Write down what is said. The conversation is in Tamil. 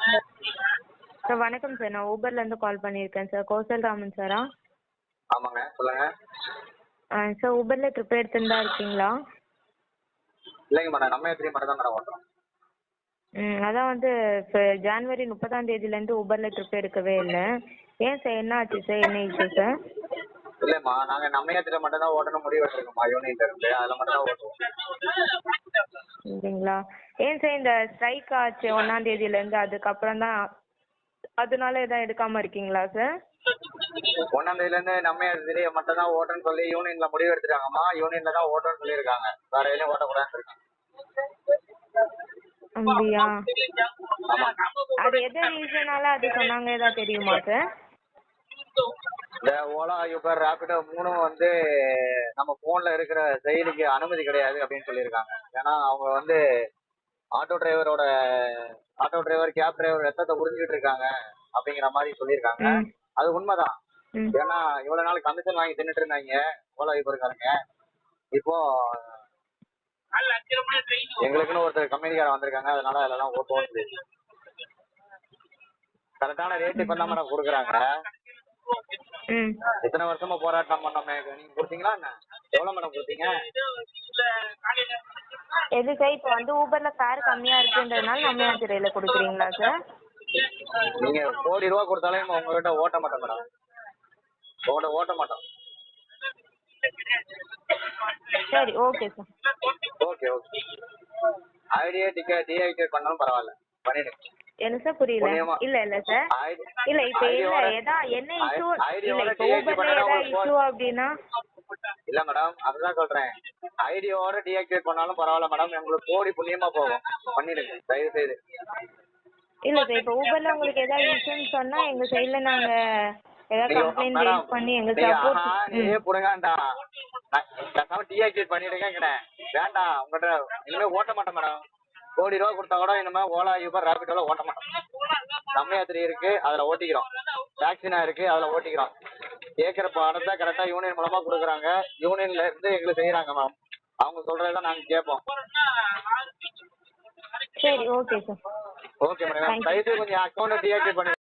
சார் வணக்கம் சார். நான் ஊபர்லேருந்து கால் பண்ணியிருக்கேன் சார். கோசல் ராமன் சாரா? ஆமாங்க, சொல்லுங்க. சார் ஊபரில் ட்ரிப் எடுத்துன்னு தான் இருக்கீங்களா? இல்லைங்க மேடம், நம்ம எப்படி மட்டும் தான் மேடம் ஓட்டுறோம். அதான் வந்து இப்போ ஜான்வரி 30ஆம் தேதியிலேருந்து ஊபரில் ட்ரிப் எடுக்கவே இல்லை. ஏன் சார், என்ன ஆச்சு சார், என்ன இஷ்யூ சார்? இல்லைம்மா, நாங்கள் நம்ம ஏற்றில் மட்டும் தான் ஓட்டணும் முடிவு எடுத்துருக்கோம்மா. யூனியன்ல இருந்து அதில் மட்டும் தான் ஓட்டுவோம். இல்லைங்களா? ஏன் சார் இந்த ஸ்ட்ரைக் ஆச்சு 1ஆம் தேதியிலேருந்து, அதுக்கப்புறம் தான் அதனால எதாவது எடுக்காமல் இருக்கீங்களா சார்? 1ஆம் தேதியிலேருந்து நம்ம ஏற்றிலேயே மட்டும் தான் ஓட்டணும்னு சொல்லி யூனியன்ல முடிவு எடுத்துட்டாங்கம்மா. யூனியன்ல தான் ஓட்டணும்னு சொல்லியிருக்காங்க. வேற எதுலையும் ஓட்டக்கூடாதுன்னு இருக்காங்க. அப்படியா? அது எது ரீசனால அது சொன்னாங்க, ஏதாவது தெரியுமா சார்? இந்த ஓலா, யூபர், ரேபிடோ மூணும் வந்து நம்ம ஃபோனில் இருக்கிற செயலிக்கு அனுமதி கிடையாது அப்படின்னு சொல்லியிருக்காங்க. ஏன்னா அவங்க வந்து ஆட்டோ டிரைவர், கேப் டிரைவர் ரத்தத்தை உறிஞ்சிட்டு இருக்காங்க அப்படிங்கிற மாதிரி சொல்லியிருக்காங்க. அது உண்மைதான். ஏன்னா இவ்வளவு நாள் கமிஷன் வாங்கி தின்னுட்டு இருந்தாங்க ஓலா யூபர்காரங்க. இப்போ எங்களுக்குன்னு ஒருத்தர் கம்பெனிக்காரன் வந்திருக்காங்க. அதனால அதெல்லாம் ஓட்டுவோம். கரெக்டான ரேட் இப்ப தான் மேடம் கொடுக்குறாங்க. இத்தனை வருஷமா போராட்டம் பண்ணோமே, நீங்க கொடுத்தீங்களா என்ன? எவ்வளவு மேடம் கொடுத்தீங்க? எது சார், இப்போ வந்து ஊபர்ல ஃபேர் கம்மியா இருக்குன்றதுனால நம்ம துறையில கொடுக்குறீங்களா சார்? நீங்க கோடி ரூபா கொடுத்தாலும் உங்ககிட்ட ஓட்ட மாட்டோம் மேடம். ஓட்ட மாட்டோம். சரி, okay sir. Okay. Idea deactivate பண்ணாலும் பரவாயில்ல, பண்ணிடுங்க. என்ன சார், புரியல? இல்ல சார், இல்ல இப்போ இல்ல என்ன இஷ்யூ இல்ல, இப்போ ஊபர்ல ஏதாவது இஷ்யூ அப்படின்னா? இல்ல மேடம், அதுதான் சொல்றேன். ஐடியோட டீஆக்டிவேட் பண்ணாலும் பரவாயில்ல மேடம், உங்களுக்கு கோடி புண்ணியமா போகும். பண்ணிடுங்க தயவு செய்து. இல்ல சார், இப்போ ஊபர்ல உங்களுக்கு ஏதாவது இஷ்யூன்னு சொன்னா எங்க சைடுல நாங்க ஏதாவது கம்ப்ளைண்ட் ரைஸ் பண்ணி எங்க சப்போர்ட். நீயே புடுங்காண்டா, பேசாம டீஆக்டிவேட் பண்ணிடுங்க. வேண்டாம், உங்கள்கிட்ட இனிமே ஓட்ட மாட்டேன் மேடம். கோடி ரூபா கொடுத்தா கூட இனிமே ஓலா, யூபர், ரேபிடோல ஓட்ட மாட்டோம். நம்ம யாத்திரை இருக்கு, அதுல ஓட்டிக்கிறோம். டாக்ஸினா இருக்கு, அதுல ஓட்டிக்கிறோம். கேட்கிற பணத்தை கரெக்டா யூனியன் மூலமா கொடுக்குறாங்க. யூனியன்ல இருந்து எங்களுக்கு செய்யறாங்க மேம். அவங்க சொல்றதான் நாங்க கேட்போம். சரி, ஓகே சார். ஓகே மேடம், தயவுசெய்து கொஞ்சம் அக்கௌண்ட் டீஆக்டிவேட் பண்ணி